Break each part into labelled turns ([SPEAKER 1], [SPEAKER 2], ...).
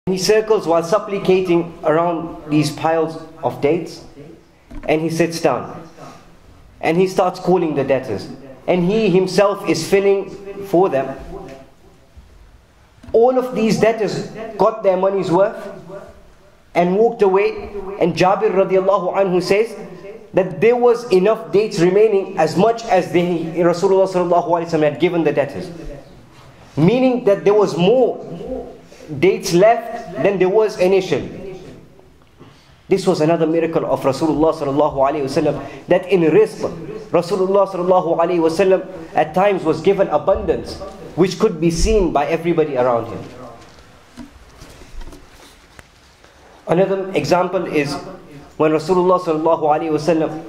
[SPEAKER 1] He circles while supplicating around these piles of dates, and he sits down and he starts calling the debtors, and he himself is filling for them. All of these debtors got their money's worth and walked away, and Jabir radiallahu anhu says that there was enough dates remaining as much as Rasulullah sallallahu alaihi wasallam had given the debtors, meaning that there was more dates left than there was initially. This was another miracle of Rasulullah sallallahu alaihi wasallam, that in rizq Rasulullah sallallahu alaihi wasallam at times was given abundance which could be seen by everybody around him. Another example is when Rasulullah sallallahu alaihi wasallam,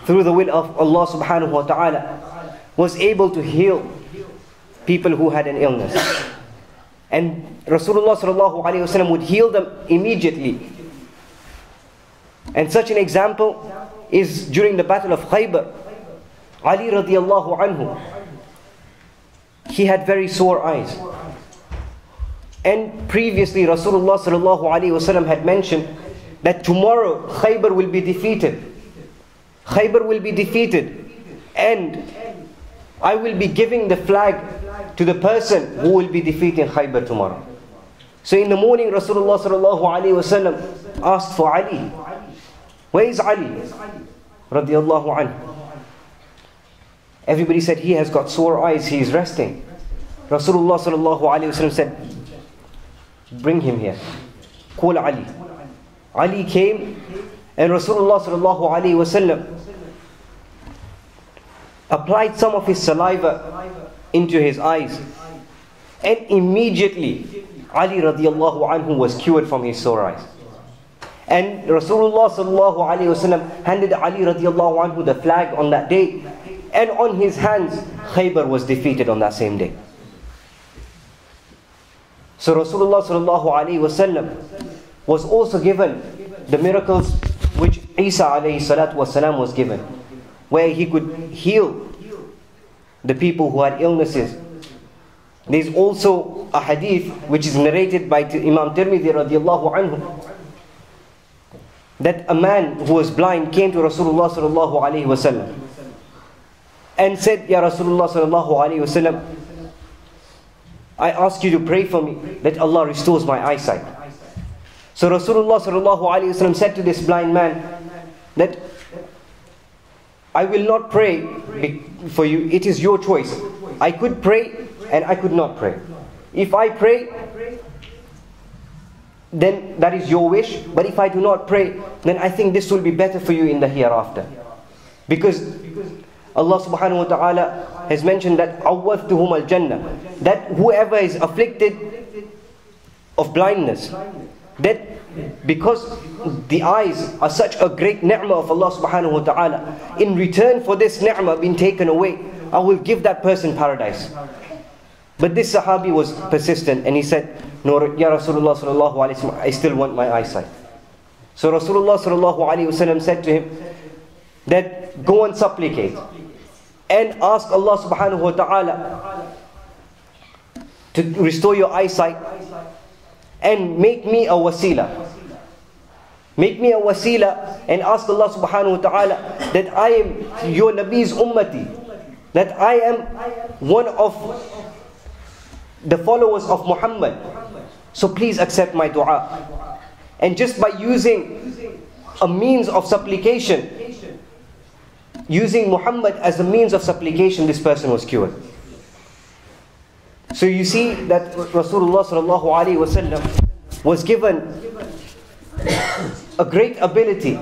[SPEAKER 1] through the will of Allah subhanahu wa ta'ala, was able to heal people who had an illness. And Rasulullah sallallahu alaihi wasallam would heal them immediately. And such an example is during the battle of Khaybar. Ali radiallahu anhu, he had very sore eyes. And previously Rasulullah sallallahu alaihi wasallam had mentioned that tomorrow Khaybar will be defeated. Khaybar will be defeated, and I will be giving the flag to the person who will be defeating Khaybar tomorrow. So in the morning Rasulullah sallallahu alaihi wasallam asked for Ali. Where is Ali radiallahu anhu? Everybody said, he has got sore eyes, he is resting. Rasulullah sallallahu alaihi wasallam said, bring him here. Call Ali. Ali came, and Rasulullah sallallahu alaihi wasallam applied some of his saliva into his eyes, and immediately Ali radiallahu anhu was cured from his sore eyes. And Rasulullah sallallahu alaihi wasallam handed Ali radiallahu anhu the flag on that day, and on his hands Khaybar was defeated on that same day. So Rasulullah sallallahu alaihi wasallam was also given the miracles which Isa alayhi salatu wasalam was given, where he could heal the people who had illnesses. There's also a hadith which is narrated by Imam Tirmidhi radiallahu anhu, that a man who was blind came to Rasulullah sallallahu alaihi wasallam and said, Ya Rasulullah sallallahu alaihi wasallam, I ask you to pray for me that Allah restores my eyesight. So Rasulullah sallallahu alaihi wasallam said to this blind man that I will not pray for you, it is your choice. I could pray and I could not pray. If I pray, then that is your wish. But if I do not pray, then I think this will be better for you in the hereafter. Because Allah subhanahu wa ta'ala has mentioned that awwadtuhum al-jannah, that whoever is afflicted of blindness, that because the eyes are such a great ni'mah of Allah subhanahu wa ta'ala, in return for this ni'mah being taken away, I will give that person paradise. But this Sahabi was persistent, and he said, no, Ya Rasulullah sallallahu alayhi wa sallam, I still want my eyesight. So Rasulullah sallallahu alayhi wa sallam said to him that go and supplicate and ask Allah subhanahu wa ta'ala to restore your eyesight, and make me a wasila. Make me a wasila and ask Allah subhanahu wa ta'ala that I am your Nabi's ummati, that I am one of the followers of Muhammad. So please accept my dua. And just by using a means of supplication, using Muhammad as a means of supplication, this person was cured. So you see that Rasulullah sallallahu alaihi wasallam was given a great ability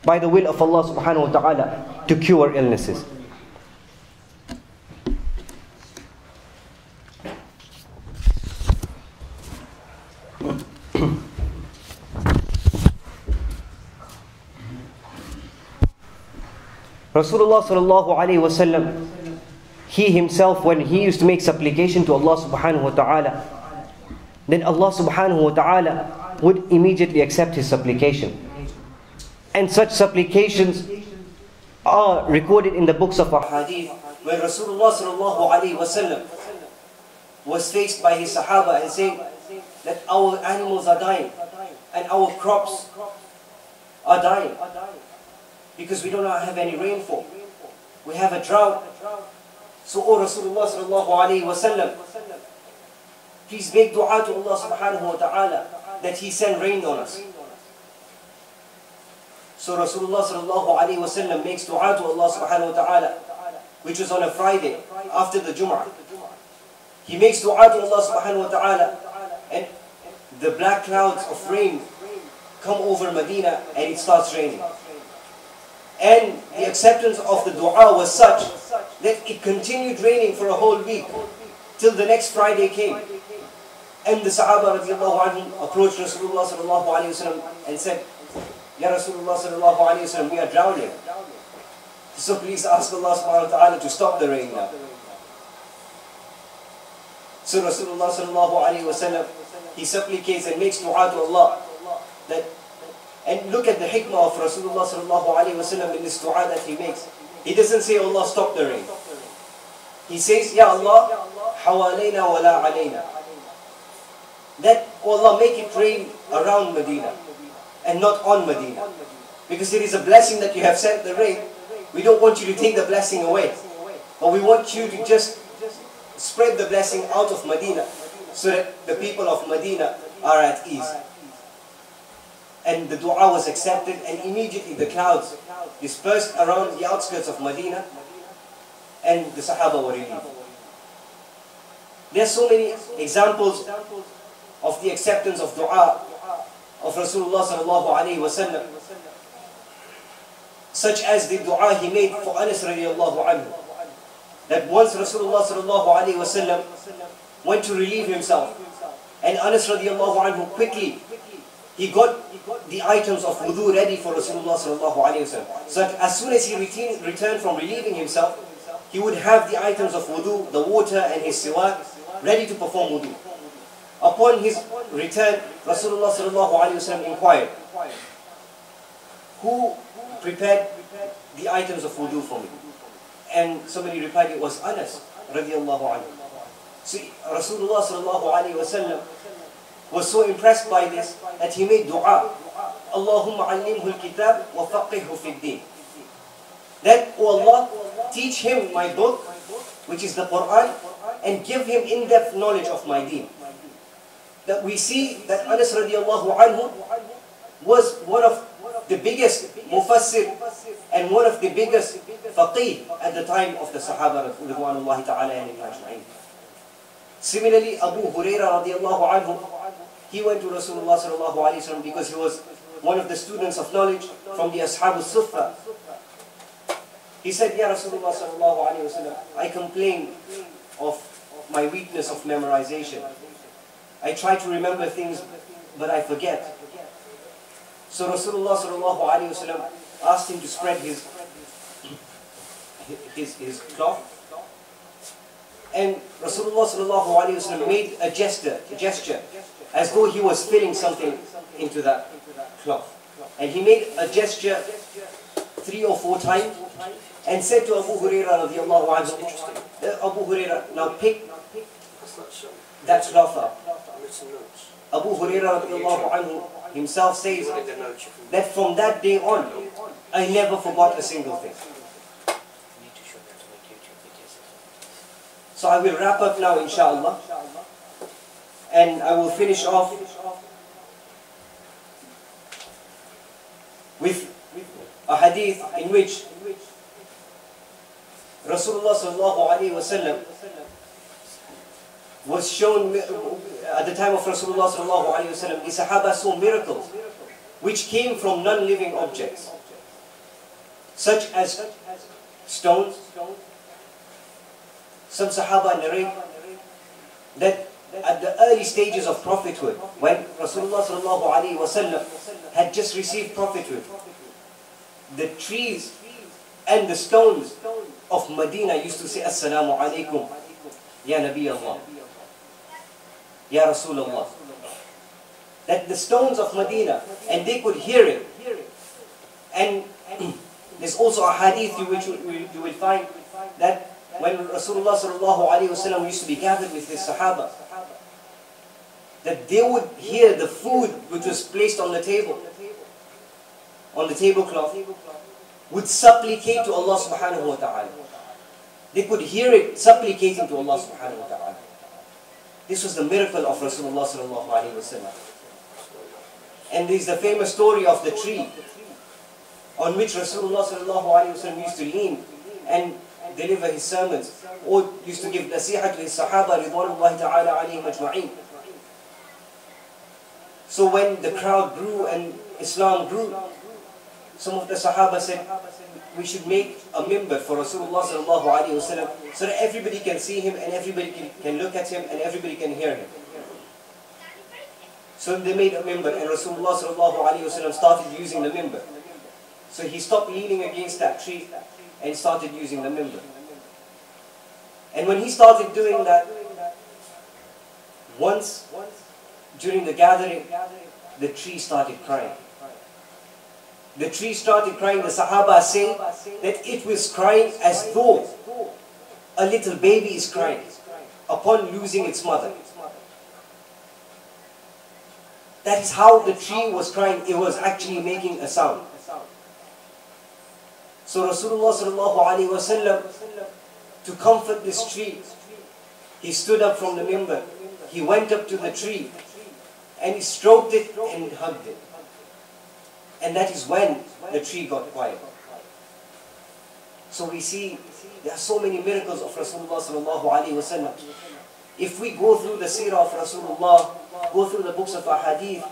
[SPEAKER 1] by the will of Allah subhanahu wa ta'ala to cure illnesses. Rasulullah sallallahu alaihi wasallam, he himself, when he used to make supplication to Allah subhanahu wa ta'ala, then Allah subhanahu wa ta'ala would immediately accept his supplication. And such supplications are recorded in the books of Ahadith, where Rasulullah sallallahu alaihi wasallam was faced by his Sahaba and saying that our animals are dying and our crops are dying because we do not have any rainfall. We have a drought. So, O Rasulullah sallallahu alayhi wa sallam, please make dua to Allah subhanahu wa ta'ala that He send rain on us. So Rasulullah sallallahu alayhi wa sallam makes dua to Allah subhanahu wa ta'ala, which was on a Friday after the Jum'ah. He makes dua to Allah subhanahu wa ta'ala, and the black clouds of rain come over Medina and it starts raining. And the acceptance of the dua was such that it continued raining for a whole week till the next Friday came. And the Sahaba radiallahu anhum approached Rasulullah sallallahu alayhi wa sallam and said, Ya Rasulullah sallallahu alayhi wa sallam, we are drowning. So please ask Allah subhanahu wa ta'ala to stop the rain now. So Rasulullah sallallahu alayhi wa sallam, he supplicates and makes dua to Allah. And look at the hikmah of Rasulullah sallallahu alayhi wa sallam in this dua that he makes. He doesn't say, Allah, stop the rain. He says, Ya Allah, hawalayna wa la alayna. That, oh Allah, make it rain around Medina and not on Medina. Because it is a blessing that you have sent the rain. We don't want you to take the blessing away. But we want you to just spread the blessing out of Medina so that the people of Medina are at ease. And the dua was accepted, and immediately the clouds dispersed around the outskirts of Medina and the Sahaba were relieved. There are so many examples of the acceptance of dua of Rasulullah sallallahu alayhi wa sallam, such as the dua he made for Anas radiallahu anhu. That once Rasulullah sallallahu alayhi wa sallam went to relieve himself, and Anas radiallahu anhu quickly, he got the items of wudu ready for Rasulullah sallallahu alayhi wa sallam. So that as soon as he returned from relieving himself, he would have the items of wudu, the water and his siwak, ready to perform wudu. Upon his return, Rasulullah sallallahu alayhi wa sallam inquired, who prepared the items of wudu for me? And somebody replied, it was Anas radiallahu anhu. So Rasulullah sallallahu alayhi wa sallam was so impressed by this that he made dua, Allahumma allimhu al-kitab wa faqihhu fi ad-din. That, oh Allah, teach him my book, which is the Quran, and give him in-depth knowledge of my deen. That we see that Anas radiallahu anhu was one of the biggest mufassir and one of the biggest faqih at the time of the Sahaba radhiyallahu ta'ala anhum ajma'in. Similarly, Abu Hurairah radiallahu anhu, he went to Rasulullah sallallahu alayhi wa sallam because he was one of the students of knowledge from the Ashabul Suffah. He said, Ya Rasulullah sallallahu alayhi wa sallam, I complain of my weakness of memorization. I try to remember things, but I forget. So Rasulullah sallallahu alayhi wa sallam asked him to spread his cloth. And Rasulullah sallallahu alayhi wa sallam made a gesture, as though he was filling something into that cloth. And he made a gesture 3 or 4 times and said to Abu Hurairah radiallahu anhu, Abu Hurairah, now pick that cloth up. Abu Hurairah radiallahu anhu himself says that from that day on, I never forgot a single thing. So I will wrap up now, inshallah, and I will finish off with a hadith in which Rasulullah sallallahu alaihi wasallam was shown, at the time of Rasulullah sallallahu alaihi wasallam, the Sahaba saw miracles which came from non-living objects, such as stones. Some Sahaba narrate that at the early stages of prophethood, when Rasulullah sallallahu alaihi wasallam had just received prophethood, the trees and the stones of Medina used to say, Assalamu alaikum, Ya Nabi Allah, Ya Rasulullah. That the stones of Medina, and they could hear it. And there's also a hadith which you will find that when Rasulullah sallallahu alaihi wasallam used to be gathered with his Sahaba, that they would hear the food which was placed on the tablecloth, would supplicate to Allah subhanahu wa ta'ala. They could hear it supplicating to Allah subhanahu wa ta'ala. This was the miracle of Rasulullah sallallahu alaihi wasallam. And there is the famous story of the tree on which Rasulullah sallallahu alaihi wasallam used to lean and deliver his sermons, or used to give nasiha to his Sahaba ridwanullahi ta'ala alayhim ajma'in. So when the crowd grew and Islam grew, some of the Sahaba said, we should make a mimbar for Rasulullah sallallahu alaihi wasallam so that everybody can see him and everybody can look at him and everybody can hear him. So they made a mimbar, and Rasulullah sallallahu alaihi wasallam started using the mimbar. So he stopped leaning against that tree and started using the mimbar. And when he started doing that, once during the gathering, the tree started crying. The tree started crying. The Sahaba say that it was crying as though a little baby is crying upon losing its mother. That is how the tree was crying. It was actually making a sound. So Rasulullah sallallahu alaihi wasallam, to comfort this tree, he stood up from the mimbar. He went up to the tree and he stroked it and hugged it. And that is when the tree got quiet. So we see there are so many miracles of Rasulullah sallallahu alaihi wasallam. If we go through the seerah of Rasulullah, go through the books of Ahadith,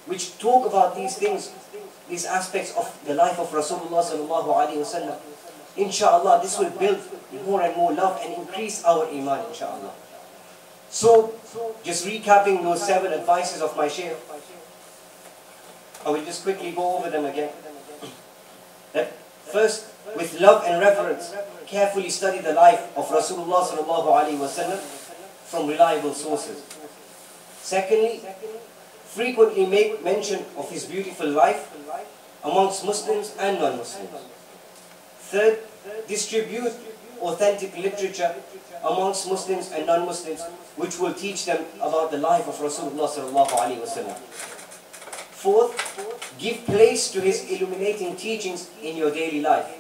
[SPEAKER 1] which talk about these things, these aspects of the life of Rasulullah sallallahu alaihi wasallam, inshallah, this will build more and more love and increase our iman, inshallah. So, just recapping those 7 advices of my Shaykh, I will just quickly go over them again. That first, with love and reverence, carefully study the life of Rasulullah sallallahu alaihi wasallam from reliable sources. Secondly, frequently make mention of his beautiful life amongst Muslims and non-Muslims. Third, distribute authentic literature amongst Muslims and non-Muslims, which will teach them about the life of Rasulullah sallallahu alaihi wasallam. Fourth, give place to his illuminating teachings in your daily life.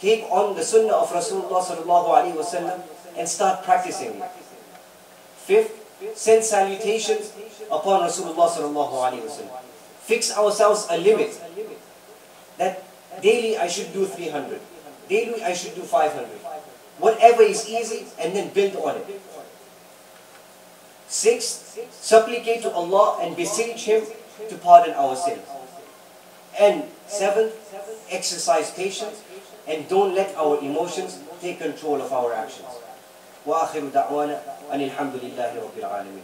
[SPEAKER 1] Take on the sunnah of Rasulullah sallallahu alaihi wasallam and start practicing it. Fifth, send salutations upon Rasulullah sallallahu alaihi wasallam. Fix ourselves a limit that daily I should do 300, daily I should do 500. Whatever is easy, and then build on it. Sixth, supplicate to Allah and beseech Him to pardon our sins. And seventh, exercise patience and don't let our emotions take control of our actions. وآخر دعوانا أن الحمد لله رب العالمين.